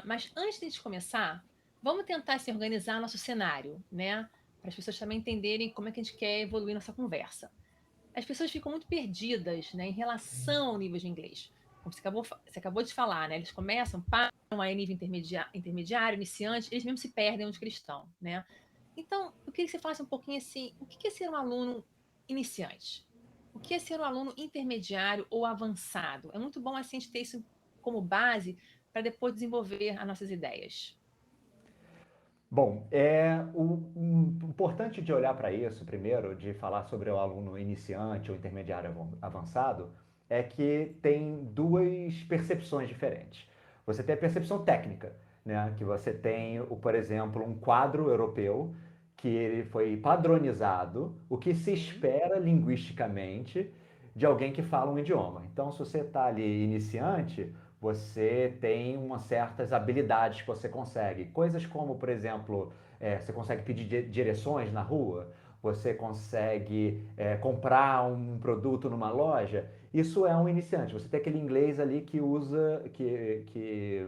Mas antes de a gente começar, vamos tentar se organizar nosso cenário, né? Para as pessoas também entenderem como é que a gente quer evoluir nossa conversa. As pessoas ficam muito perdidas, né, em relação ao nível de inglês. Como você acabou de falar, né? Eles começam, param aí nível intermediário, iniciante, eles mesmos se perdem onde eles estão, né? Então, eu queria que você falasse um pouquinho assim, o que é ser um aluno iniciante? O que é ser um aluno intermediário ou avançado? É muito bom assim a gente ter isso como base para depois desenvolver as nossas ideias. Bom, importante de olhar para isso, primeiro, de falar sobre o aluno iniciante ou intermediário avançado, é que tem duas percepções diferentes. Você tem a percepção técnica, né? Que você tem, por exemplo, um quadro europeu que ele foi padronizado, o que se Sim. espera linguisticamente de alguém que fala um idioma. Então, se você está ali iniciante, você tem umas certas habilidades que você consegue. Coisas como, por exemplo, você consegue pedir direções na rua, você consegue comprar um produto numa loja. Isso é um iniciante. Você tem aquele inglês ali que usa,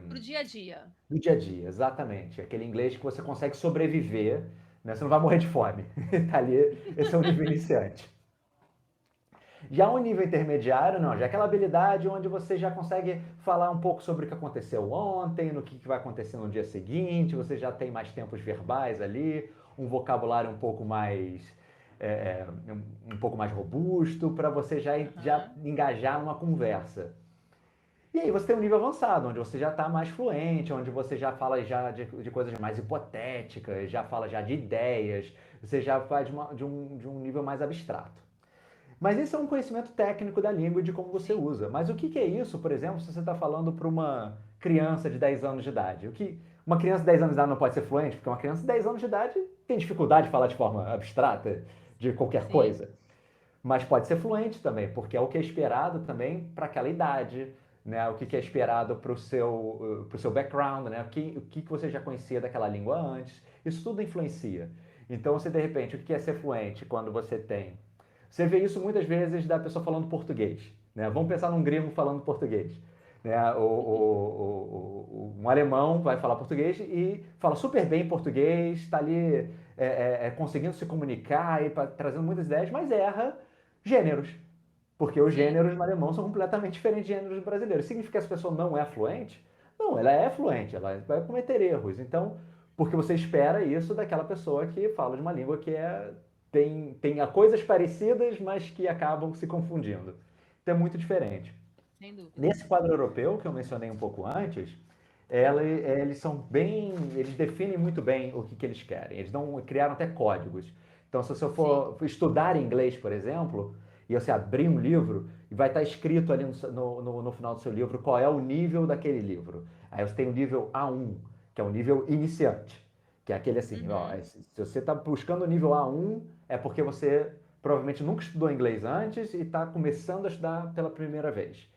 Pro dia a dia. do dia a dia, exatamente. Aquele inglês que você consegue sobreviver, né? Você não vai morrer de fome. Tá ali, esse é o nível iniciante. Já o nível intermediário, não, já é aquela habilidade onde você já consegue falar um pouco sobre o que aconteceu ontem, no que vai acontecer no dia seguinte, você já tem mais tempos verbais ali, um vocabulário um pouco mais um pouco mais robusto para você já Aham. engajar numa conversa. E aí você tem um nível avançado, onde você já está mais fluente, onde você já fala já de coisas mais hipotéticas, já fala já de ideias, você já faz de um nível mais abstrato. Mas isso é um conhecimento técnico da língua e de como você Sim. usa. Mas o que é isso, por exemplo, se você está falando para uma criança de 10 anos de idade? Uma criança de 10 anos de idade não pode ser fluente? Porque uma criança de 10 anos de idade tem dificuldade de falar de forma abstrata de qualquer Sim. coisa. Mas pode ser fluente também, porque é o que é esperado também para aquela idade, né? O que é esperado para o seu background, né? O que você já conhecia daquela língua antes. Isso tudo influencia. Então, você de repente, o que é ser fluente quando você tem. Você vê isso muitas vezes da pessoa falando português. Né? Vamos pensar num gringo falando português. Né? Um alemão vai falar português e fala super bem português, está ali conseguindo se comunicar e trazendo muitas ideias, mas erra gêneros. Porque os Sim. gêneros no alemão são completamente diferentes de gêneros brasileiros. Significa que essa pessoa não é fluente? Não, ela é fluente, ela vai cometer erros. Então, porque você espera isso daquela pessoa que fala de uma língua tem coisas parecidas, mas que acabam se confundindo. Então é muito diferente. Sem dúvida. Nesse quadro europeu que eu mencionei um pouco antes, eles são bem, eles definem muito bem o que eles querem. Eles criaram até códigos. Então, se você Sim. for estudar inglês, por exemplo, e você abrir um livro, vai estar escrito ali no final do seu livro qual é o nível daquele livro. Aí você tem o nível A1, que é o nível iniciante, que é aquele assim, ó, Uhum. se você está buscando o nível A1, é porque você provavelmente nunca estudou inglês antes e está começando a estudar pela primeira vez.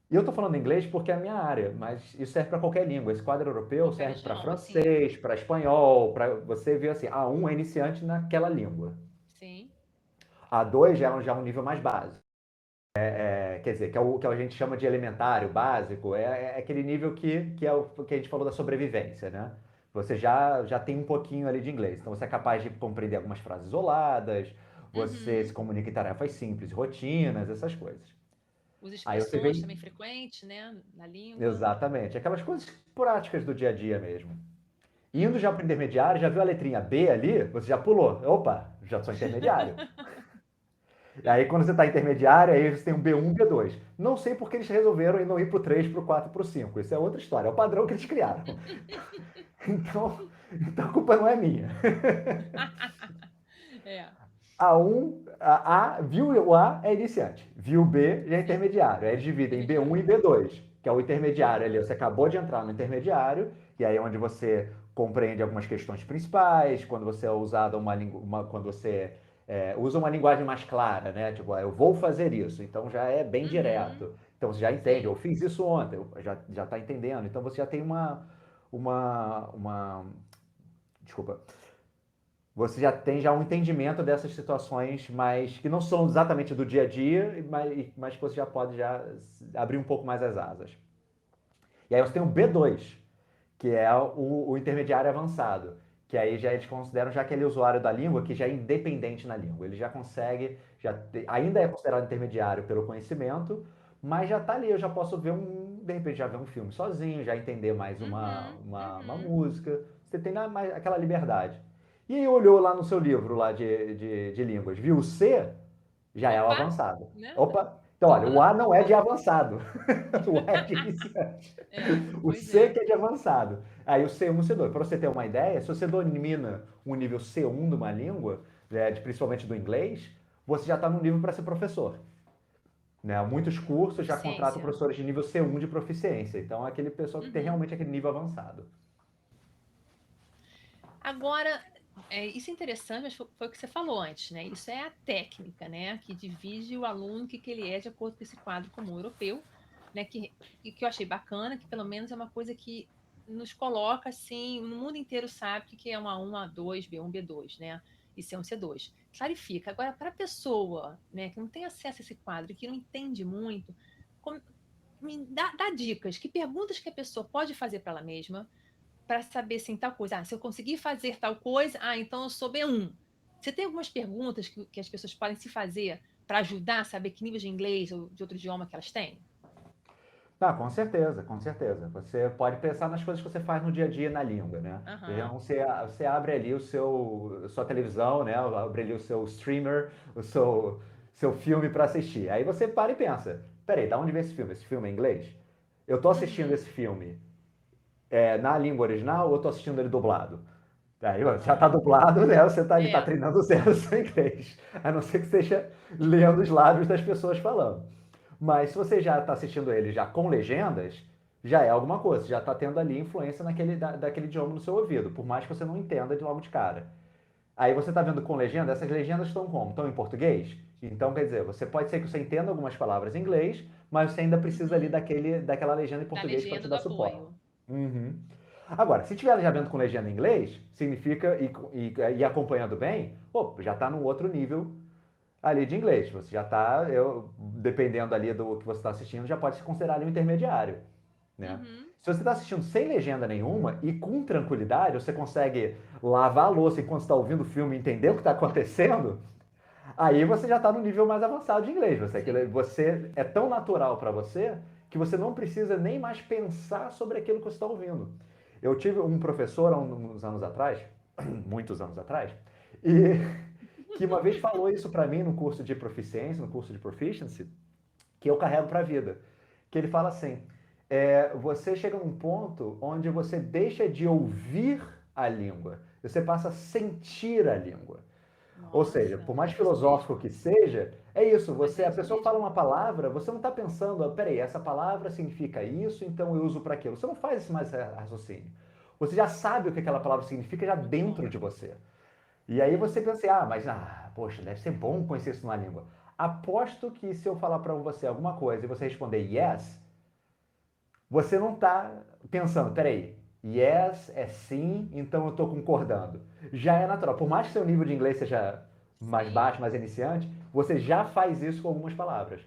E eu estou falando inglês porque é a minha área, mas isso serve para qualquer língua. Esse quadro europeu Qualquer serve para idioma, sim. francês, para espanhol, para você ver assim, A1 é iniciante naquela língua. Sim. A2 já é um nível mais básico. Quer dizer, que a gente chama de elementário, básico, é aquele nível que é o que a gente falou da sobrevivência, né? Você já tem um pouquinho ali de inglês, então você é capaz de compreender algumas frases isoladas, você se Uhum. comunica em tarefas simples, rotinas, essas coisas. Os Aí você expressões vem também frequentes, né, na língua. exatamente, aquelas coisas práticas do dia a dia mesmo. Indo já Uhum. para o intermediário, já viu a letrinha B ali? Você já pulou. Opa, já sou intermediário. E aí quando você está intermediário, aí você tem um B1, B2. Não sei porque eles resolveram não ir para o 3, para o 4, para o 5. Isso é outra história, é o padrão que eles criaram. Então, então a culpa não é minha. É, A1, viu o A é iniciante, viu o B já é sim. intermediário. Aí eles dividem em B1 e Intermediário. B2, que é o intermediário ali. Aham. Você acabou de entrar no intermediário, e aí é onde você compreende algumas questões principais, quando você é usado quando você usa uma linguagem mais clara, né? Tipo, eu vou fazer isso, então já é bem Uhum. direto. Então você já entende, eu Sim. fiz isso ontem, já está entendendo. Então você já tem uma desculpa, você já tem já um entendimento dessas situações mais que não são exatamente do dia a dia, mas que você já pode já abrir um pouco mais as asas. E aí você tem o B2, que é o intermediário avançado, que aí já eles consideram já aquele usuário da língua que já é independente na língua. Ele já consegue, ainda é considerado intermediário pelo conhecimento, mas já está ali, eu já posso ver de repente já ver um filme sozinho, já entender mais Uhum, uma uhum. música, você tem mais aquela liberdade. E aí olhou lá no seu livro lá de línguas, viu o C, já é o Opa, avançado. né? Opa, então Tô olha, o A na não é de boa. avançado, o A é de iniciante. É, O pois C é. que é de avançado. Aí o C1 e o C2. Para você ter uma ideia, se você domina um nível C1 de uma língua, principalmente do inglês, você já está no nível para ser professor. Né? Muitos cursos já contratam Proficiência. professores de nível C1 de proficiência. Então, é aquele pessoa que tem Uhum. realmente aquele nível avançado. Agora, isso é interessante, mas foi o que você falou antes, né? Isso é a técnica, né? Que divide o aluno que ele é de acordo com esse quadro comum europeu, né? Que eu achei bacana, que pelo menos é uma coisa que nos coloca assim, no mundo inteiro sabe o que é um A1, A2, B1, B2, né? E C1, C2. Clarifica. Agora, para a pessoa, né, que não tem acesso a esse quadro, que não entende muito, como- me dá dicas, que perguntas que a pessoa pode fazer para ela mesma para saber assim, tal coisa. Se eu conseguir fazer tal coisa, então eu sou B1. Você tem algumas perguntas que as pessoas podem se fazer para ajudar a saber que nível de inglês ou de outro idioma que elas têm? Tá, com certeza, com certeza. Você pode pensar nas coisas que você faz no dia a dia na língua, né? Aham. Então, você abre ali sua televisão, né? Abre ali o seu streamer, seu filme para assistir. Aí você para e pensa, peraí, da onde vem esse filme? Esse filme é inglês? Eu tô assistindo Uhum. esse filme na língua original ou eu tô assistindo ele dublado? Aí, ó, já tá Aham. dublado, né? Ele tá É. treinando zero seu inglês. A não ser que esteja lendo os lábios das pessoas falando. Mas se você já está assistindo ele já com legendas, já é alguma coisa. Você já está tendo ali influência daquele idioma no seu ouvido, por mais que você não entenda de logo de cara. Aí você está vendo com legenda, essas legendas estão como? Estão em português? Então, quer dizer, você pode ser que você entenda algumas palavras em inglês, mas você ainda precisa ali Uhum. daquela legenda em Da português para te legenda do dar suporte. apoio. Uhum. Agora, se tiver já vendo com legenda em inglês, significa, e acompanhando bem, pô, já está num outro nível ali de inglês. Você já está, dependendo ali do que você está assistindo, já pode se considerar ali um intermediário, né? Uhum. Se você está assistindo sem legenda nenhuma e com tranquilidade, você consegue lavar a louça enquanto está ouvindo o filme e entender o que está acontecendo, aí você já está no nível mais avançado de inglês. Sim. Você é tão natural para você que você não precisa nem mais pensar sobre aquilo que você está ouvindo. Eu tive um professor há uns anos atrás, muitos anos atrás, e que uma vez falou isso para mim no curso de proficiência, no curso de proficiency, que eu carrego para a vida. Que ele fala assim: você chega num ponto onde você deixa de ouvir a língua, você passa a sentir a língua. Ou seja, Nossa, por mais é isso filosófico mesmo. que seja, é isso. Mas é A isso pessoa fala mesmo. uma palavra, você não está pensando, peraí, essa palavra significa isso, então eu uso para aquilo. Você não faz esse mais raciocínio. Você já sabe o que aquela palavra significa já Muito dentro bom. de você. E aí É. você pensa, poxa, deve ser bom conhecer isso numa língua. Aposto que se eu falar para você alguma coisa e você responder yes, você não está pensando, peraí, yes é sim, então eu estou concordando. Já é natural. Por mais que seu nível de inglês seja mais Sim, baixo, mais iniciante, você já faz isso com algumas palavras.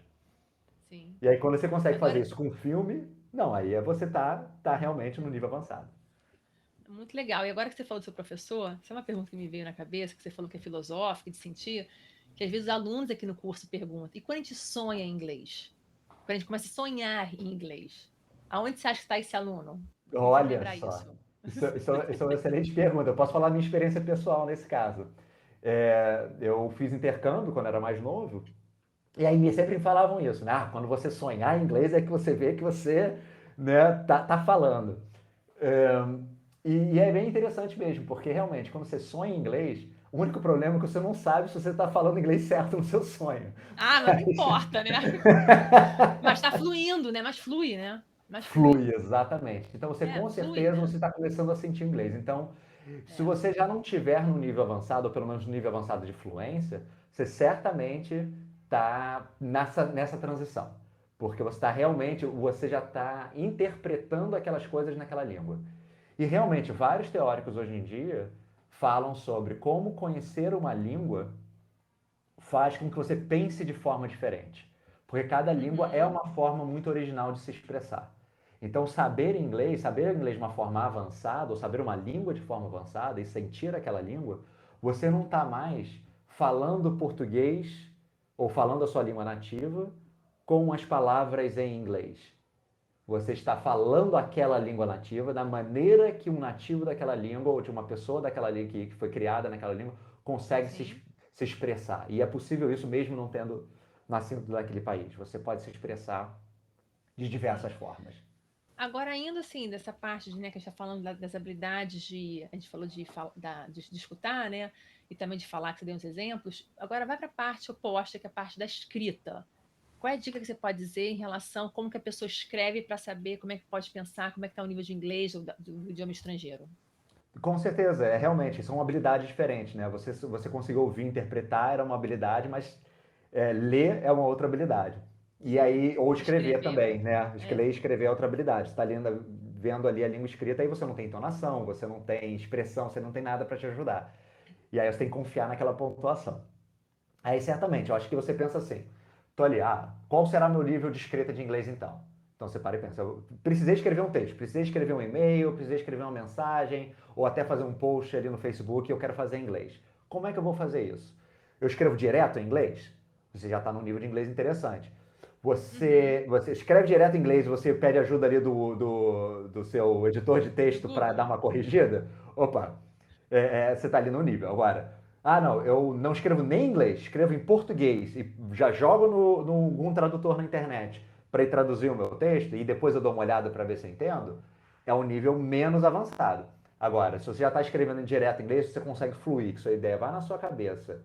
sim. E aí quando você consegue fazer Agora, isso com um filme, não, aí você tá realmente no nível avançado. muito legal. E agora que você falou do seu professor, isso é uma pergunta que me veio na cabeça, que você falou que é filosófica, de sentir, que às vezes os alunos aqui no curso perguntam, e quando a gente sonha em inglês? Quando a gente começa a sonhar em inglês, aonde você acha que está esse aluno? Me fez Olha lembrar só, isso. isso é uma excelente pergunta. Eu posso falar minha experiência pessoal nesse caso. Eu fiz intercâmbio quando era mais novo, e aí sempre me falavam isso, né? Quando você sonhar em inglês é que você vê que você, né, tá falando. É, e é bem interessante mesmo, porque realmente, quando você sonha em inglês, o único problema é que você não sabe se você está falando inglês certo no seu sonho. Mas não importa, né? Mas está fluindo, né? Mas flui, né? Mas flui. Flui, exatamente. Então você com Flui, certeza né? você está começando a sentir inglês. Então, se É. você já não tiver no nível avançado, ou pelo menos no nível avançado de fluência, você certamente está nessa transição. Porque você já está interpretando aquelas coisas naquela língua. E realmente, vários teóricos hoje em dia falam sobre como conhecer uma língua faz com que você pense de forma diferente. Porque cada língua é Uhum. uma forma muito original de se expressar. Então, saber inglês de uma forma avançada, ou saber uma língua de forma avançada e sentir aquela língua, você não está mais falando português ou falando a sua língua nativa com as palavras em inglês. Você está falando aquela língua nativa da maneira que um nativo daquela língua ou de uma pessoa daquela língua que foi criada naquela língua consegue Sim. se expressar. E é possível isso mesmo não tendo nascido naquele país. Você pode se expressar de Sim. diversas formas. Agora, ainda assim, dessa parte de, né, que a gente está falando das habilidades de. A gente falou de escutar, né? E também de falar, que você deu uns exemplos. Agora, vai para a parte oposta, que é a parte da escrita. Qual é a dica que você pode dizer em relação a como que a pessoa escreve para saber como é que pode pensar, como é que está o nível de inglês ou do idioma estrangeiro? Com certeza, é realmente, são habilidades diferentes, né? Você conseguir ouvir, interpretar era uma habilidade, mas ler é uma outra habilidade. E aí, ou escrever Escrever. também, né? É. Ler e escrever é outra habilidade. Você está vendo ali a língua escrita, aí você não tem entonação, você não tem expressão, você não tem nada para te ajudar. E aí você tem que confiar naquela pontuação. Aí, certamente, eu acho que você pensa assim: tô ali, qual será meu nível de escrita de inglês então? Então você para e pensa: eu precisei escrever um texto, precisei escrever um e-mail, precisei escrever uma mensagem, ou até fazer um post ali no Facebook e eu quero fazer em inglês. Como é que eu vou fazer isso? Eu escrevo direto em inglês? Você já está num nível de inglês interessante. Uhum. Você escreve direto em inglês, você pede ajuda ali do seu editor de Do texto para dar Google? uma corrigida? Opa, você está ali no nível. Agora, não, eu não escrevo nem em inglês, escrevo em português e já jogo no algum tradutor na internet para ir traduzir o meu texto e depois eu dou uma olhada para ver se eu entendo, é um nível menos avançado. Agora, se você já está escrevendo em direto em inglês, você consegue fluir, que sua ideia vai na sua cabeça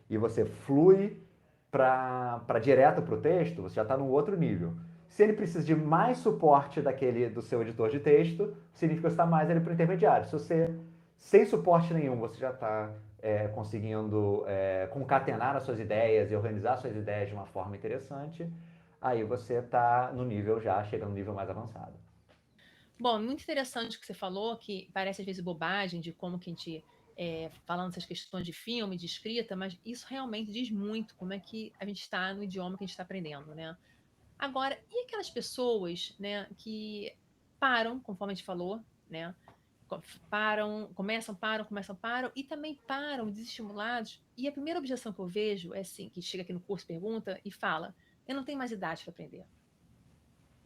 e você flui para direto para o texto, você já está num outro nível. Se ele precisa de mais suporte do seu editor de texto, significa que você está mais ali para o intermediário. Se você, sem suporte nenhum, você já está conseguindo concatenar as suas ideias e organizar as suas ideias de uma forma interessante, aí você está no nível já, chegando no nível mais avançado. Bom, muito interessante o que você falou, que parece às vezes bobagem de como que a gente, falando essas questões de filme, de escrita, mas isso realmente diz muito como é que a gente está no idioma que a gente está aprendendo, né? Agora, e aquelas pessoas, né, que param, conforme a gente falou, né? Param, começam, param, e também param desestimulados. E a primeira objeção que eu vejo é assim, que chega aqui no curso, pergunta e fala, eu não tenho mais idade para aprender.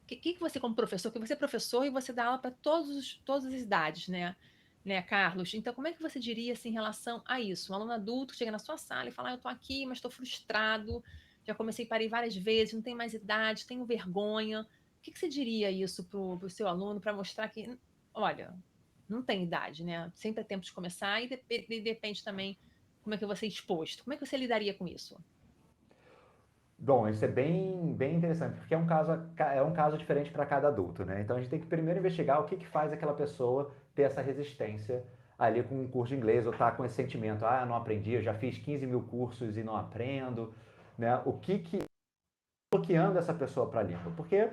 Que você, como professor, que você é professor e você dá aula para todas as idades, né, Carlos? Então, como é que você diria assim, em relação a isso? Um aluno adulto que chega na sua sala e fala: eu estou aqui, mas estou frustrado, já comecei a parar várias vezes, não tenho mais idade, tenho vergonha. O que você diria isso para o seu aluno para mostrar que, olha, não tem idade, né? Sempre é tempo de começar e depende também como é que você é exposto. Como é que você lidaria com isso? Bom, isso é bem interessante, porque é um caso diferente para cada adulto, né? Então a gente tem que primeiro investigar o que, que faz aquela pessoa ter essa resistência ali com um curso de inglês, ou tá com esse sentimento, eu não aprendi, eu já fiz 15 mil cursos e não aprendo, né? O que bloqueando essa pessoa para a língua? Porque,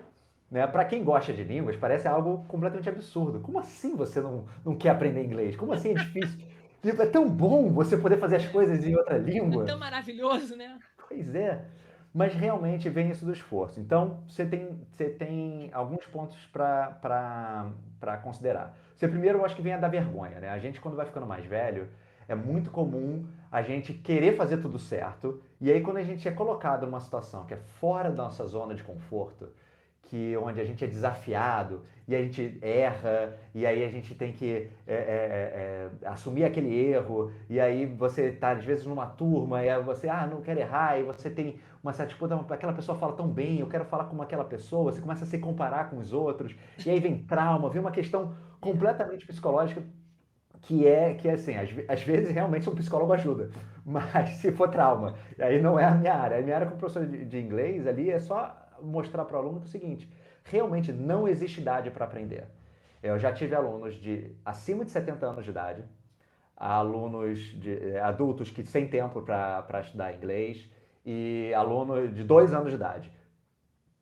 né, para quem gosta de línguas, parece algo completamente absurdo. Como assim você não quer aprender inglês? Como assim é difícil? Tipo, é tão bom você poder fazer as coisas em outra É língua. tão maravilhoso, né? Pois é, mas realmente vem isso do esforço. Então, você tem alguns pontos para considerar. Você primeiro, eu acho que vem a da vergonha, né? A gente, quando vai ficando mais velho, é muito comum a gente querer fazer tudo certo, e aí quando a gente é colocado numa situação que é fora da nossa zona de conforto, onde a gente é desafiado e a gente erra e aí a gente tem que assumir aquele erro e aí você está às vezes numa turma e aí você não quer errar e você tem uma certa disputa, aquela pessoa fala tão bem, eu quero falar como aquela pessoa, você começa a se comparar com os outros e aí vem trauma, vem uma questão É. completamente psicológica que é assim, às vezes realmente um psicólogo ajuda, mas se for trauma, aí não é a minha área. A minha área como professor de inglês ali é só mostrar para o aluno que é o seguinte, realmente não existe idade para aprender. Eu já tive alunos de acima de 70 anos de idade, alunos adultos que sem tempo para estudar inglês e alunos de 2 anos de idade,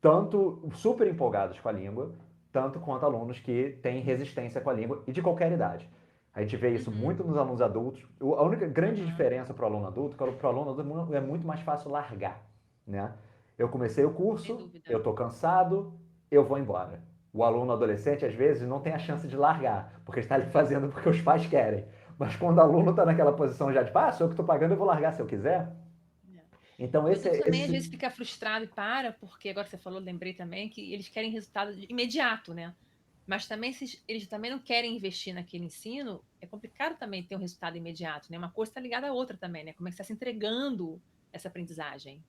tanto super empolgados com a língua, tanto quanto alunos que têm resistência com a língua e de qualquer idade. A gente vê isso Uhum. muito nos alunos adultos. A única grande Uhum. diferença para o aluno adulto é que para o aluno adulto é muito mais fácil largar, né? Eu comecei o Sem curso, eu dúvida. estou cansado, eu vou embora. o aluno adolescente, às vezes, não tem a chance de largar, porque está ali fazendo porque os pais querem. Mas quando o aluno está naquela posição já de, sou eu que estou pagando, eu vou largar se eu quiser. É. Então, O esse, adulto também às esse vezes fica frustrado e para, porque agora você falou, lembrei também que eles querem resultado imediato, né? Mas também se eles também não querem investir naquele ensino, é complicado também ter um resultado imediato, né? Uma coisa está ligada à outra também, né? Como é que você está se entregando essa aprendizagem?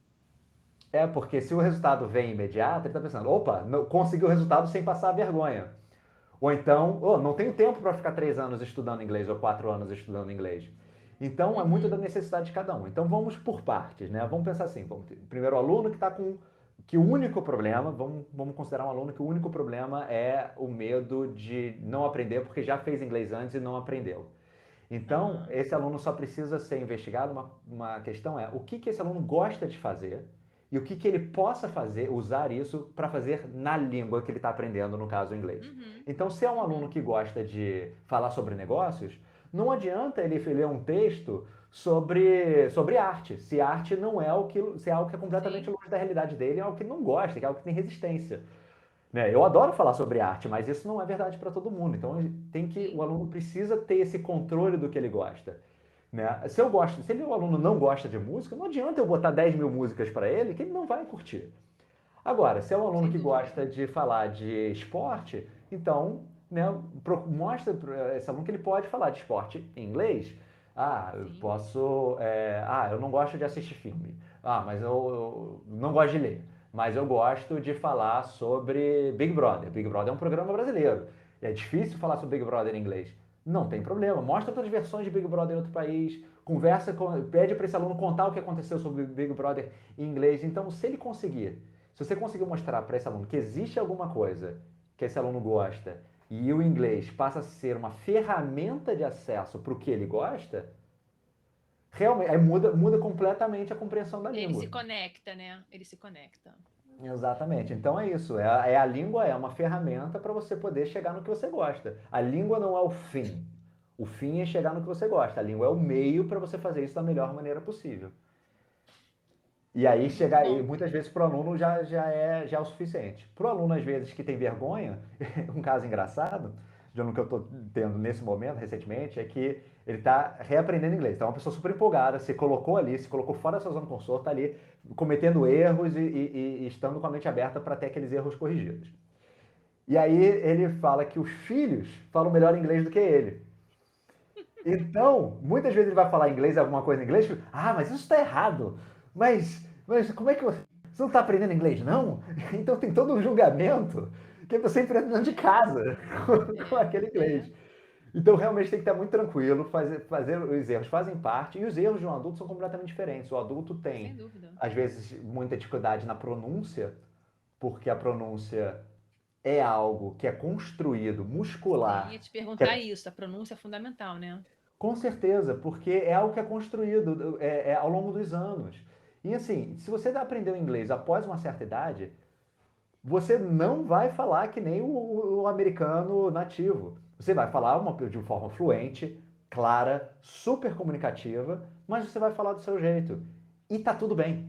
porque se o resultado vem imediato, ele está pensando, opa, consegui o resultado sem passar a vergonha. Ou então, não tenho tempo para ficar 3 anos estudando inglês ou 4 anos estudando inglês. Então, é muito da Uhum. necessidade de cada um. Então, vamos por partes, né? Vamos pensar assim, primeiro o aluno que está com que o único problema, vamos considerar um aluno que o único problema é o medo de não aprender porque já fez inglês antes e não aprendeu. Então, Aham. esse aluno só precisa ser investigado. Uma questão é o que esse aluno gosta de fazer e o que ele possa fazer, usar isso para fazer na língua que ele está aprendendo, no caso o inglês. Uhum. Então, se é um aluno Uhum. que gosta de falar sobre negócios, não adianta ele ler um texto sobre arte, se arte não é se é algo que é completamente Sim. longe da realidade dele, é algo que ele não gosta, que é algo que tem resistência. Né? Eu adoro falar sobre arte, mas isso não é verdade para todo mundo. Então o Sim. aluno precisa ter esse controle do que ele gosta. Né? Se o aluno não gosta de música, não adianta eu botar 10 mil músicas para ele que ele não vai curtir. Agora, se é um aluno Sem que dúvida. gosta de falar de esporte, então, né, mostra para esse aluno que ele pode falar de esporte em inglês. Eu Sim. posso. Eu não gosto de assistir filme. Mas eu não gosto de ler. Mas eu gosto de falar sobre Big Brother. Big Brother é um programa brasileiro. É difícil falar sobre Big Brother em inglês. Não tem problema. Mostra outras versões de Big Brother em outro país. Pede para esse aluno contar o que aconteceu sobre Big Brother em inglês. Então, se você conseguir mostrar para esse aluno que existe alguma coisa que esse aluno gosta e o inglês passa a ser uma ferramenta de acesso para o que ele gosta, realmente aí muda completamente a compreensão da Ele se língua. conecta, né? Ele se conecta. Exatamente. Então é isso. A língua é uma ferramenta para você poder chegar no que você gosta. A língua não é o fim. O fim é chegar no que você gosta. A língua é o meio para você fazer isso da melhor maneira possível. E aí Muito chegar, e bom. muitas vezes para o aluno já é o suficiente. Para o aluno, às vezes, que tem vergonha, um caso engraçado, de aluno que eu estou tendo nesse momento, recentemente, é que ele está reaprendendo inglês. Então, é uma pessoa super empolgada, se colocou ali, se colocou fora da sua zona de conforto, está ali cometendo erros e estando com a mente aberta para ter aqueles erros corrigidos. E aí ele fala que os filhos falam melhor inglês do que ele. Então, muitas vezes ele vai falar inglês, alguma coisa em inglês, mas isso está errado. Mas como é que você não está aprendendo inglês, não? Então tem todo um julgamento que você enfrenta dentro de casa com É, aquele inglês. é, Então realmente tem que estar muito tranquilo, fazer os erros fazem parte, e os erros de um adulto são completamente diferentes. O adulto sem tem, dúvida. às vezes, muita dificuldade na pronúncia, porque a pronúncia é algo que é construído, Sim, ia muscular, te que perguntar é isso. A pronúncia é fundamental, né? com certeza, porque é algo que é construído ao longo dos anos. E assim, se você aprendeu inglês após uma certa idade, você não vai falar que nem o americano nativo. Você vai falar de uma forma fluente, clara, super comunicativa, mas você vai falar do seu jeito. E tá tudo bem.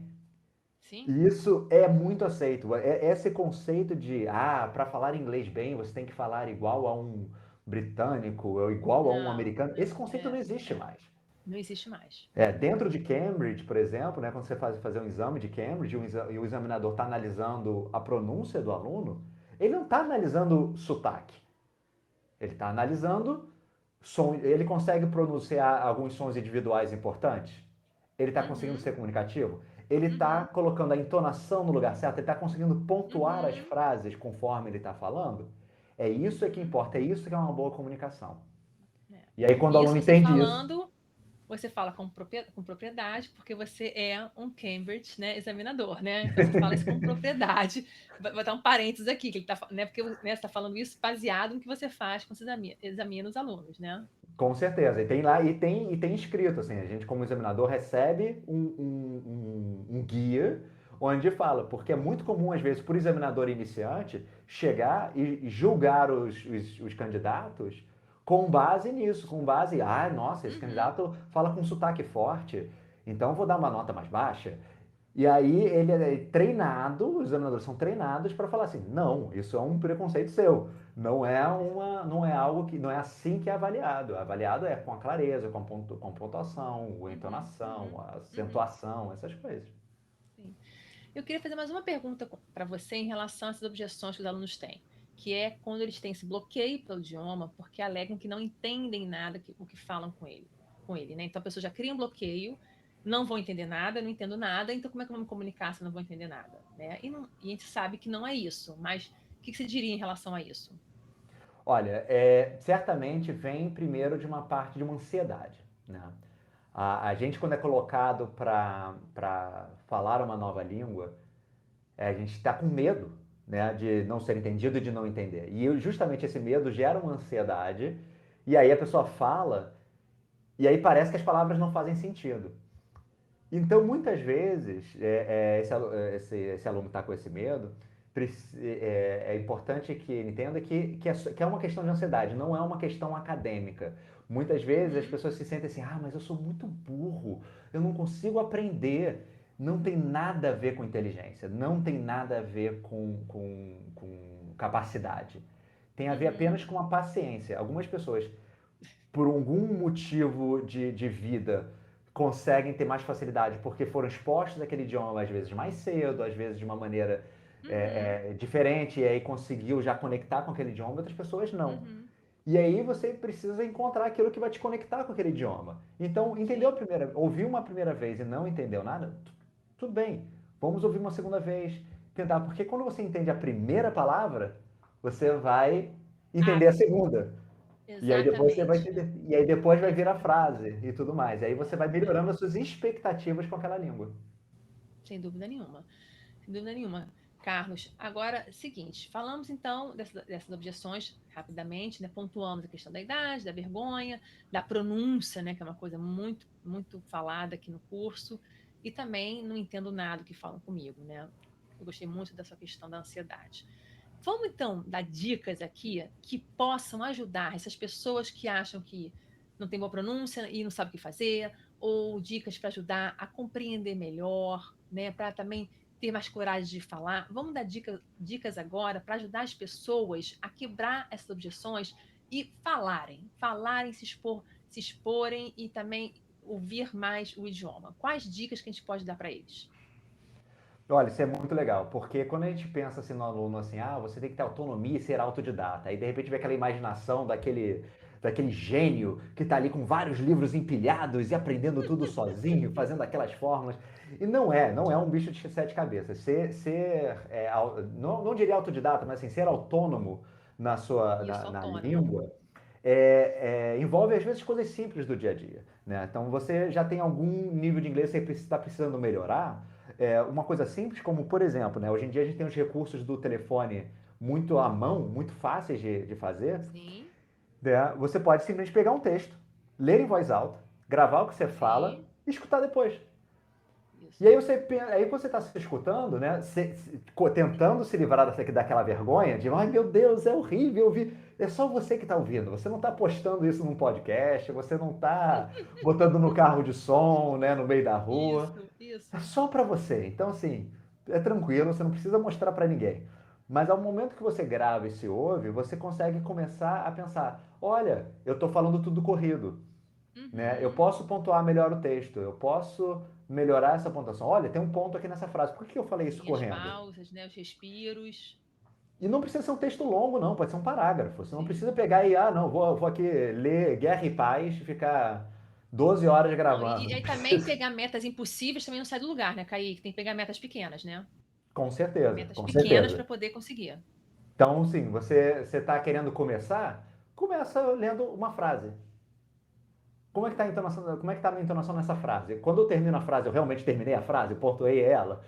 Sim. E isso é muito aceito. Esse conceito de, para falar inglês bem, você tem que falar igual a um britânico ou igual a um Não, americano, esse não, conceito não existe é. mais. Não existe mais. Dentro de Cambridge, por exemplo, né, quando você fazer um exame de Cambridge e o examinador está analisando a pronúncia do aluno, ele não está analisando sotaque. Ele está analisando som. Ele consegue pronunciar alguns sons individuais importantes? Ele está conseguindo Uhum, ser comunicativo? Ele está uhum, colocando a entonação no lugar certo? Ele está conseguindo pontuar as uhum. frases conforme ele está falando? É isso que Uhum. importa, é isso que é uma boa comunicação. É. E aí, quando o E isso aluno você entende isso, falando, você fala com propriedade, porque você é um Cambridge, né, examinador, né? Então você fala isso com propriedade. Vou dar um parênteses aqui, que ele tá, né, porque né, você está falando isso baseado no que você faz quando você examina os alunos, né? com certeza. E tem lá, e tem escrito, assim, a gente como examinador recebe um guia onde fala, porque é muito comum, às vezes, por examinador iniciante, chegar e julgar os candidatos com base nisso, com base, nossa, esse Uhum. candidato fala com sotaque forte, então vou dar uma nota mais baixa. E aí ele é treinado, os examinadores são treinados para falar assim, não, isso é um preconceito seu. Não é algo que, não é assim que é avaliado. Avaliado é com a clareza, com pontuação, a Uhum, entonação, uhum, a uhum. acentuação, essas coisas. Sim. Eu queria fazer mais uma pergunta para você em relação a essas objeções que os alunos têm, que é quando eles têm esse bloqueio pelo idioma, porque alegam que não entendem nada o que falam com ele, né? Então a pessoa já cria um bloqueio, não vou entender nada, não entendo nada, então como é que eu vou me comunicar se eu não vou entender nada, né? E a gente sabe que não é isso, mas o que você diria em relação a isso? Olha, certamente vem primeiro de uma parte de uma ansiedade, né? A gente, quando é colocado para falar uma nova língua, a gente está com medo, né, de não ser entendido e de não entender. E justamente esse medo gera uma ansiedade, e aí a pessoa fala, e aí parece que as palavras não fazem sentido. Então, muitas vezes, esse aluno está com esse medo, é importante que ele entenda que é uma questão de ansiedade, não é uma questão acadêmica. Muitas vezes as Uhum, pessoas se sentem assim, mas eu sou muito burro, eu não consigo aprender. Não tem nada a ver com inteligência, não tem nada a ver com capacidade. Tem a ver uhum, apenas com a paciência. Algumas pessoas por algum motivo de vida, conseguem ter mais facilidade porque foram expostos àquele idioma, às vezes mais cedo, às vezes de uma maneira uhum, diferente, e aí conseguiu já conectar com aquele idioma, outras pessoas não. uhum. E aí você precisa encontrar aquilo que vai te conectar com aquele idioma. Então, Sim. ouviu uma primeira vez e não entendeu nada, tudo bem. Vamos ouvir uma segunda vez, tentar, porque quando você entende a primeira palavra, você vai entender a Ah, segunda. E aí depois você vai exatamente. entender, e aí depois vai vir a Exatamente. frase e tudo mais. E aí você vai É. melhorando as suas expectativas com aquela língua. Sem dúvida nenhuma. Sem dúvida nenhuma. Carlos, agora, seguinte, falamos então dessas objeções rapidamente, né? Pontuamos a questão da idade, da vergonha, da pronúncia, né? Que é uma coisa muito, muito falada aqui no curso, e também não entendo nada que falam comigo, né? Eu gostei muito dessa questão da ansiedade. Vamos então dar dicas aqui que possam ajudar essas pessoas que acham que não tem boa pronúncia e não sabem o que fazer, ou dicas para ajudar a compreender melhor, né, para também ter mais coragem de falar. Vamos dar dicas agora para ajudar as pessoas a quebrar essas objeções e falarem, se exporem e também ouvir mais o idioma. Quais dicas que a gente pode dar para eles? Olha, isso é muito legal, porque quando a gente pensa assim no aluno assim, você tem que ter autonomia e ser autodidata. Aí de repente vem aquela imaginação daquele gênio que está ali com vários livros empilhados e aprendendo tudo sozinho, fazendo aquelas fórmulas. E não é um bicho de sete cabeças. Não diria autodidata, mas assim, ser autônomo Isso, na autônomo. língua envolve às vezes coisas simples do dia a dia, né? Então você já tem algum nível de inglês que você está precisando melhorar. Uma coisa simples, como por exemplo, né? Hoje em dia a gente tem os recursos do telefone muito à mão, muito fáceis de fazer. Sim, Né? Você pode simplesmente pegar um texto, ler em voz alta, gravar o que você fala sim, e escutar depois. E isso. aí aí quando você está se escutando, né, tentando se livrar daquela vergonha de, ai meu Deus, é horrível ouvir. É só você que está ouvindo. Você não está postando isso num podcast, você não está botando no carro de som, né, no meio da rua. Isso, É isso. só para você. Então assim, é tranquilo, você não precisa mostrar para ninguém. Mas ao momento que você grava e se ouve, você consegue começar a pensar: olha, eu estou falando tudo corrido, né? Eu Uhum. posso pontuar melhor o texto, eu posso melhorar essa pontuação. Olha, tem um ponto aqui nessa frase. Por que eu falei isso Sim, as correndo? pausas, né, os respiros. E não precisa ser um texto longo, não. Pode ser um parágrafo. Você não Sim. precisa pegar e, não, vou aqui ler Guerra e Paz e ficar 12 horas Não, gravando. e Não aí também precisa. pegar metas impossíveis também não sai do lugar, né, Kaique? Tem que pegar metas pequenas, né? Com certeza, Metas com pequenas certeza. para poder conseguir. Então, sim, você está querendo começar? Começa lendo uma frase. Como é que está a entonação, como é que tá a minha entonação nessa frase? Quando eu termino a frase, eu realmente terminei a frase, pontuei ela.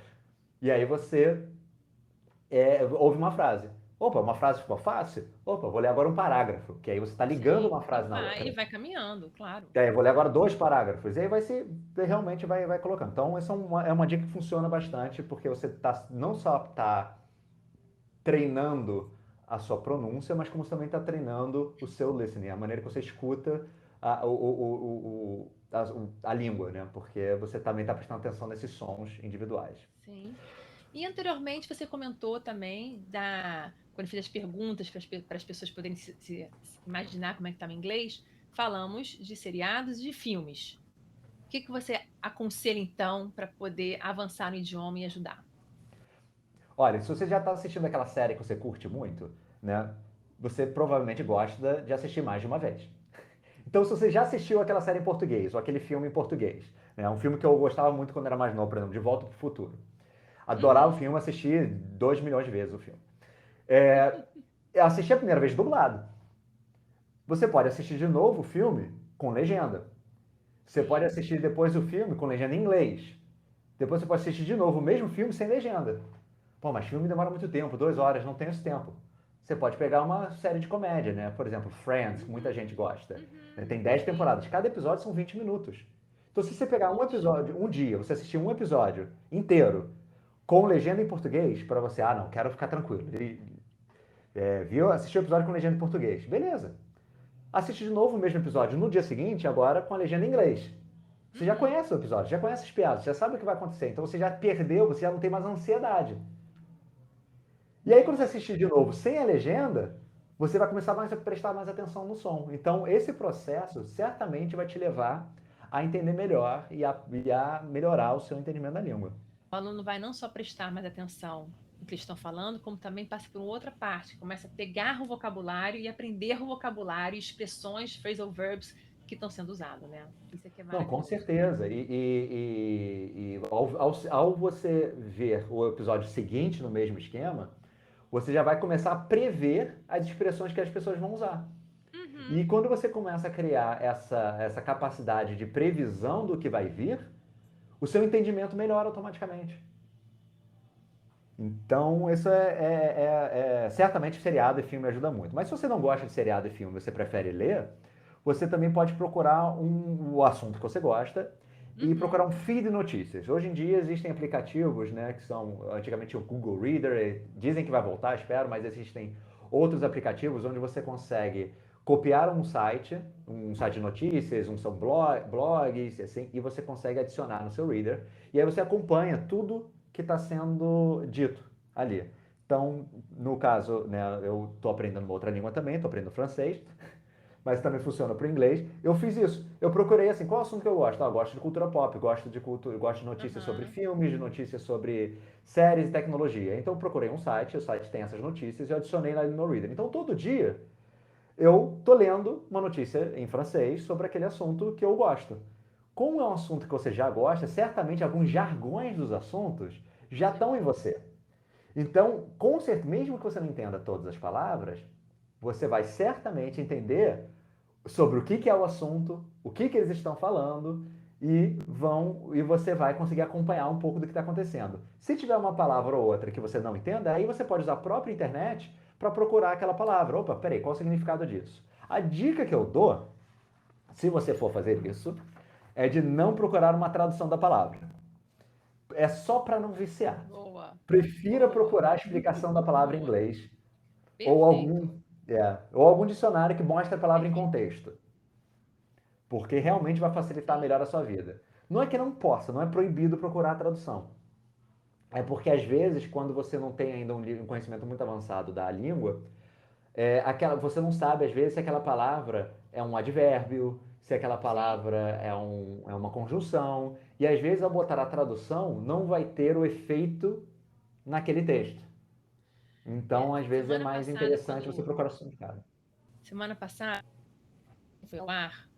E aí você ouve uma frase. Opa, uma frase ficou fácil? Opa, vou ler agora um parágrafo, que aí você está ligando Sim. uma E frase na outra. vai caminhando, claro. E aí eu vou ler agora dois parágrafos. E aí realmente vai colocando. Então, essa é uma dica que funciona bastante, porque você não só está treinando a sua pronúncia, mas como você também está treinando o seu listening, a maneira que você escuta a língua, né? Porque você também está prestando atenção nesses sons individuais. Sim. E anteriormente você comentou também quando fiz as perguntas para as pessoas poderem se imaginar como é que estava em inglês, falamos de seriados e de filmes. O que você aconselha então para poder avançar no idioma e ajudar? Olha, se você já está assistindo aquela série que você curte muito, né? Você provavelmente gosta de assistir mais de uma vez. Então, se você já assistiu aquela série em português, ou aquele filme em português, né? Um filme que eu gostava muito quando era mais novo, por exemplo, De Volta para o Futuro. Adorava o Uhum. filme, assisti 2 milhões de vezes o filme. É, eu assisti a primeira vez dublado. Você pode assistir de novo o filme com legenda. Você pode Sim. assistir depois o filme com legenda em inglês. Depois você pode assistir de novo o mesmo filme sem legenda. Pô, mas filme demora muito tempo, 2 horas, não tenho esse tempo. Você pode pegar uma série de comédia, né? Por exemplo, Friends, que muita Uhum. gente gosta. Uhum. Tem 10 Sim. temporadas. Cada episódio são 20 minutos. Então, se você pegar um Ótimo. episódio, um dia, você assistir um episódio inteiro com legenda em português, para você, não, quero ficar tranquilo. Viu? Assistiu o episódio com legenda em português. Beleza. Assiste de novo o mesmo episódio no dia seguinte, agora com a legenda em inglês. Você já Uhum. conhece o episódio, já conhece as piadas, já sabe o que vai acontecer. Então você já perdeu, você já não tem mais ansiedade. E aí, quando você Boa. assistir de novo sem a legenda, você vai começar a prestar mais atenção no som. Então, esse processo certamente vai te levar a entender melhor e a melhorar o seu entendimento da língua. O aluno vai não só prestar mais atenção no que eles estão falando, como também passa por outra parte, começa a pegar o vocabulário e aprender o vocabulário, expressões, phrasal verbs que estão sendo usados, né? Isso aqui é Não, com maravilhoso. certeza. Ao você ver o episódio seguinte no mesmo esquema, você já vai começar a prever as expressões que as pessoas vão usar. Uhum. E quando você começa a criar essa capacidade de previsão do que vai vir, o seu entendimento melhora automaticamente. Então, isso certamente seriado e filme ajuda muito. Mas se você não gosta de seriado e filme, você prefere ler, você também pode procurar o assunto que você gosta e Uhum. procurar um feed de notícias. Hoje em dia existem aplicativos, né, que são antigamente o Google Reader, dizem que vai voltar, espero, mas existem outros aplicativos onde você consegue copiar um site de notícias, são blogs, assim, e você consegue adicionar no seu reader, e aí você acompanha tudo que está sendo dito ali. Então, no caso, né, eu estou aprendendo uma outra língua também, estou aprendendo francês, mas também funciona para o inglês. Eu fiz isso. Eu procurei assim, qual assunto que eu gosto? Eu gosto de cultura pop, gosto de notícias sobre Uhum. filmes, de notícias sobre séries e tecnologia. Então eu procurei um site, o site tem essas notícias e eu adicionei lá no meu Reader. Então todo dia eu tô lendo uma notícia em francês sobre aquele assunto que eu gosto. Como é um assunto que você já gosta, certamente alguns jargões dos assuntos já estão em você. Então, com certeza, mesmo que você não entenda todas as palavras, você vai certamente entender sobre o que é o assunto, o que eles estão falando e você vai conseguir acompanhar um pouco do que está acontecendo. Se tiver uma palavra ou outra que você não entenda, aí você pode usar a própria internet para procurar aquela palavra. Opa, peraí, qual o significado disso? A dica que eu dou, se você for fazer isso, é de não procurar uma tradução da palavra. É só para não viciar. Boa. Prefira Boa. procurar a explicação da palavra em Boa. inglês ou Perfeito. ou algum dicionário que mostre a palavra em Perfeito. contexto, porque realmente vai facilitar Sim. melhor a sua vida. Não é que não possa, não é proibido procurar a tradução. É porque às vezes, quando você não tem ainda um conhecimento muito avançado da língua, você não sabe às vezes se aquela palavra é um advérbio, se aquela Sim. palavra é uma conjunção, e às vezes ao botar a tradução não vai ter o efeito naquele texto. Então, às vezes é Semana mais passada, interessante você quando. procurar o significado. Semana passada, foi ao ar,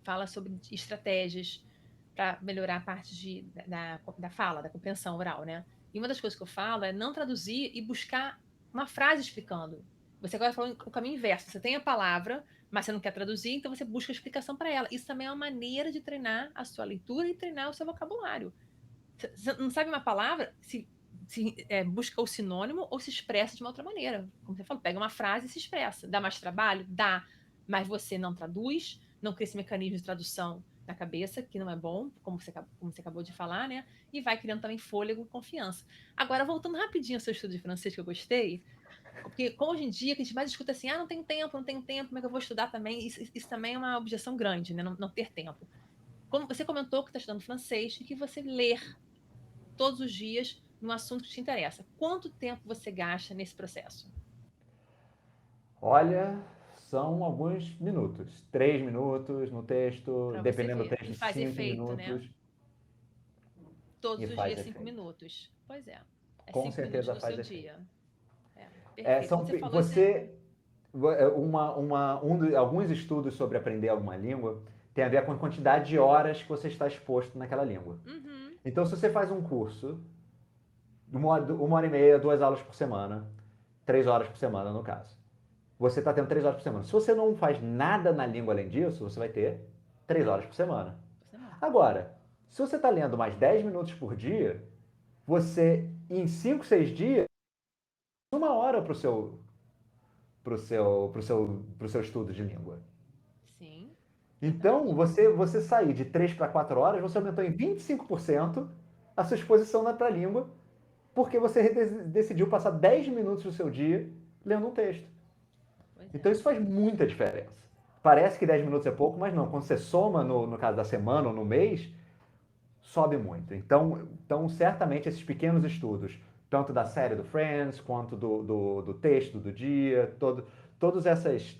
fala sobre estratégias para melhorar a parte da fala, da compreensão oral, né? E uma das coisas que eu falo é não traduzir e buscar uma frase explicando. Você agora falou o caminho inverso. Você tem a palavra, mas você não quer traduzir, então você busca a explicação para ela. Isso também é uma maneira de treinar a sua leitura e treinar o seu vocabulário. Você não sabe uma palavra, busca o sinônimo ou se expressa de uma outra maneira. Como você falou, pega uma frase e se expressa. Dá mais trabalho? Dá. Mas você não traduz, não cria esse mecanismo de tradução na cabeça, que não é bom, como você acabou de falar, né? E vai criando também fôlego e confiança. Agora, voltando rapidinho ao seu estudo de francês, que eu gostei, Porque como hoje em dia, que a gente mais escuta assim, não tem tempo, não tem tempo, como é que eu vou estudar também? Isso também é uma objeção grande, né? Não ter tempo. Como você comentou que está estudando francês e que você ler todos os dias no assunto que te interessa. Quanto tempo você gasta nesse processo? Olha, são alguns minutos. 3 minutos no texto, Para você dependendo do ver. E texto, faz cinco efeito, né? minutos Todos e os faz dias, cinco efeito. minutos. Pois é. É Com 5 minutos certeza no seu faz efeito. dia. É, perfeito. Quando você falou isso, alguns estudos sobre aprender alguma língua tem a ver com a quantidade de horas que você está exposto naquela língua. uhum, Então, se você faz um curso, 1 hora e meia, 2 aulas por semana, 3 horas por semana, no caso. Você está tendo 3 horas por semana. Se você não faz nada na língua além disso, você vai ter 3 horas por semana. você não. Agora, se você está lendo mais 10 minutos por dia, você, em 5, 6 dias, 1 hora pro seu estudo de língua. Sim, Então, verdade. você sair de 3 para 4 horas, você aumentou em 25% a sua exposição na língua, porque você decidiu passar 10 minutos do seu dia lendo um texto. Pois é. Então, isso faz muita diferença. Parece que 10 minutos é pouco, mas não. Quando você soma no caso da semana ou no mês, sobe muito. Então, certamente, esses pequenos estudos, tanto da série do Friends, quanto do texto do dia, todas essas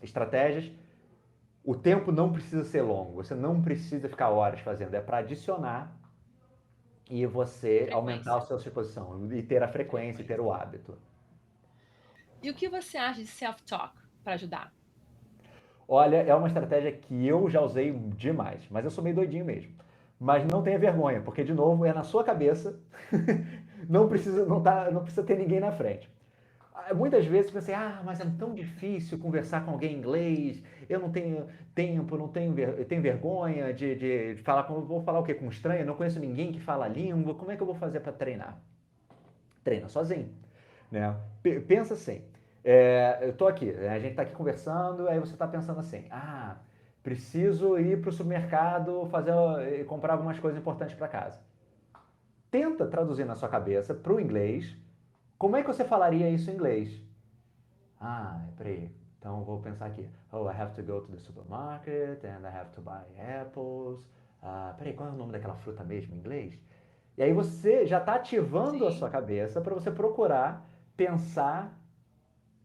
estratégias, o tempo não precisa ser longo, você não precisa ficar horas fazendo, é para adicionar e você aumentar a Frequência. sua exposição e ter a frequência e ter Frequência. o hábito. E o que você acha de self-talk para ajudar? Olha, é uma estratégia que eu já usei demais, mas eu sou meio doidinho mesmo. Mas não tenha vergonha, porque de novo é na sua cabeça, não precisa ter ninguém na frente. Muitas vezes eu pensei, mas é tão difícil conversar com alguém em inglês, eu não tenho tempo, eu tenho vergonha de falar vou falar o quê? Com um estranho, eu não conheço ninguém que fala a língua, como é que eu vou fazer para treinar? Treina sozinho, né? Pensa assim, eu tô aqui, a gente tá aqui conversando, aí você tá pensando assim, preciso ir pro supermercado comprar algumas coisas importantes para casa. Tenta traduzir na sua cabeça para o inglês, como é que você falaria isso em inglês? Peraí. Então eu vou pensar aqui. Oh, I have to go to the supermarket and I have to buy apples. Peraí, qual é o nome daquela fruta mesmo em inglês? E aí você já está ativando a sua Sim. cabeça para você procurar pensar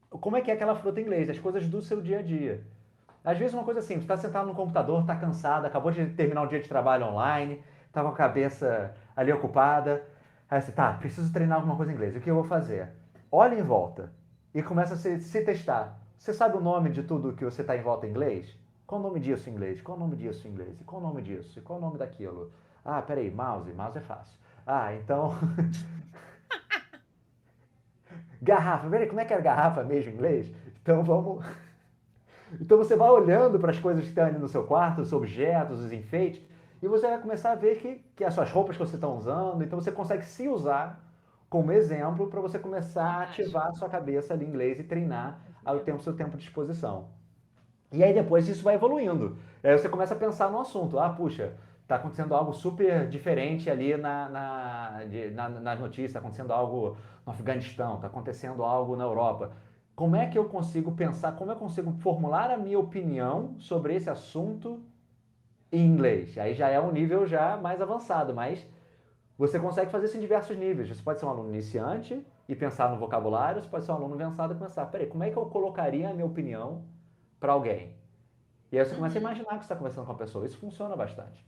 como é que é aquela fruta em inglês, as coisas do seu dia a dia. Às vezes uma coisa assim, você está sentado no computador, está cansado, acabou de terminar um dia de trabalho online, está com a cabeça ali ocupada. Aí você, preciso treinar alguma coisa em inglês. O que eu vou fazer? Olha em volta e começa a se testar. Você sabe o nome de tudo que você está em volta em inglês? Qual o nome disso em inglês? Qual o nome disso em inglês? E qual o nome disso? E qual o nome daquilo? Peraí, mouse. Mouse é fácil. Então, garrafa. Peraí, como é que era garrafa mesmo em inglês? Então vamos, então você vai olhando para as coisas que estão ali no seu quarto, os objetos, os enfeites, e você vai começar a ver que as suas roupas que você está usando, então você consegue se usar como exemplo para você começar a ativar a Fantástico. sua cabeça ali em inglês e treinar ao Entendeu? tempo seu tempo de exposição. E aí depois isso vai evoluindo. Aí você começa a pensar no assunto. Puxa, está acontecendo algo super diferente ali nas notícias, está acontecendo algo no Afeganistão, está acontecendo algo na Europa. Como é que eu consigo pensar, como eu consigo formular a minha opinião sobre esse assunto em inglês? Aí já é um nível já mais avançado, mas você consegue fazer isso em diversos níveis. Você pode ser um aluno iniciante e pensar no vocabulário, você pode ser um aluno avançado e pensar, peraí, como é que eu colocaria a minha opinião para alguém? E aí você começa a Uhum. imaginar que você está conversando com a pessoa. Isso funciona bastante.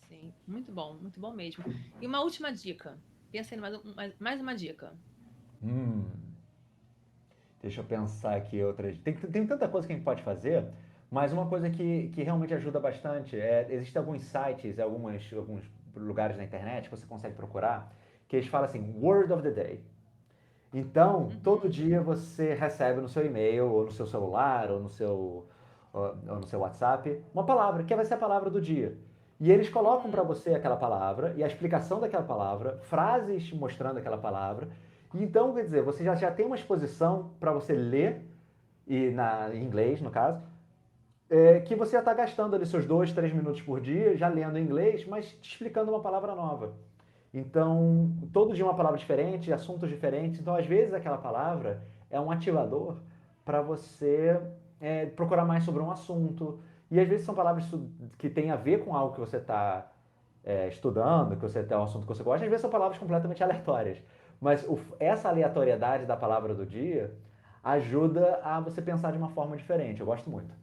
Sim, muito bom mesmo. E uma última dica. Pensa em mais uma dica. Hum, deixa eu pensar aqui outras. Tem tanta coisa que a gente pode fazer, mas uma coisa que realmente ajuda bastante existem alguns sites, alguns lugares na internet que você consegue procurar, que eles falam assim, Word of the Day. Então, todo Uhum. dia você recebe no seu e-mail, ou no seu celular, ou no seu WhatsApp, uma palavra, que vai ser a palavra do dia. E eles colocam para Uhum. você aquela palavra e a explicação daquela palavra, frases mostrando aquela palavra. E então, quer dizer, você já tem uma exposição para você ler, em inglês, no caso, que você já está gastando ali seus 2, 3 minutos por dia, já lendo em inglês, mas te explicando uma palavra nova. Então, todo dia uma palavra diferente, assuntos diferentes. Então, às vezes, aquela palavra é um ativador para você procurar mais sobre um assunto. E às vezes são palavras que têm a ver com algo que você está estudando, que você tem um assunto que você gosta. Às vezes são palavras completamente aleatórias. Mas essa aleatoriedade da palavra do dia ajuda a você pensar de uma forma diferente. Eu gosto muito.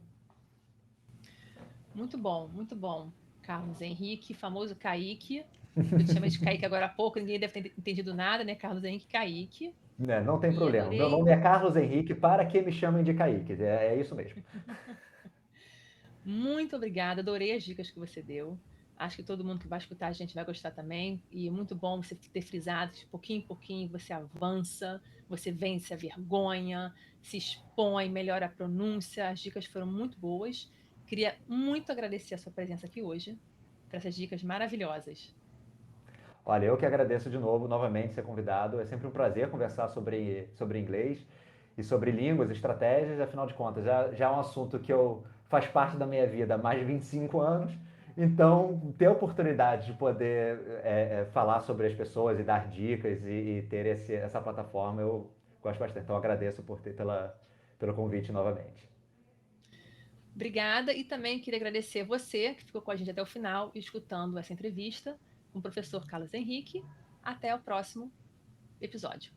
Muito bom. Carlos Henrique, famoso Kaique. Eu te chamei de Kaique agora há pouco, ninguém deve ter entendido nada, né? Carlos Henrique Kaique. Né, não tem E problema. Meu adorei. nome é Carlos Henrique, para que me chamem de Kaique. É isso mesmo. Muito obrigada, adorei as dicas que você deu. Acho que todo mundo que vai escutar a gente vai gostar também. E é muito bom você ter frisado que de pouquinho em pouquinho você avança, você vence a vergonha, se expõe, melhora a pronúncia. As dicas foram muito boas. Queria muito agradecer a sua presença aqui hoje, por essas dicas maravilhosas. Olha, eu que agradeço de novo, novamente, ser convidado. É sempre um prazer conversar sobre inglês e sobre línguas, estratégias. Afinal de contas, já é um assunto que faz parte da minha vida há mais de 25 anos. Então, ter a oportunidade de poder falar sobre as pessoas e dar dicas e ter essa plataforma, eu gosto bastante. Então, agradeço pelo convite novamente. Obrigada e também queria agradecer você que ficou com a gente até o final, escutando essa entrevista com o professor Carlos Henrique. Até o próximo episódio.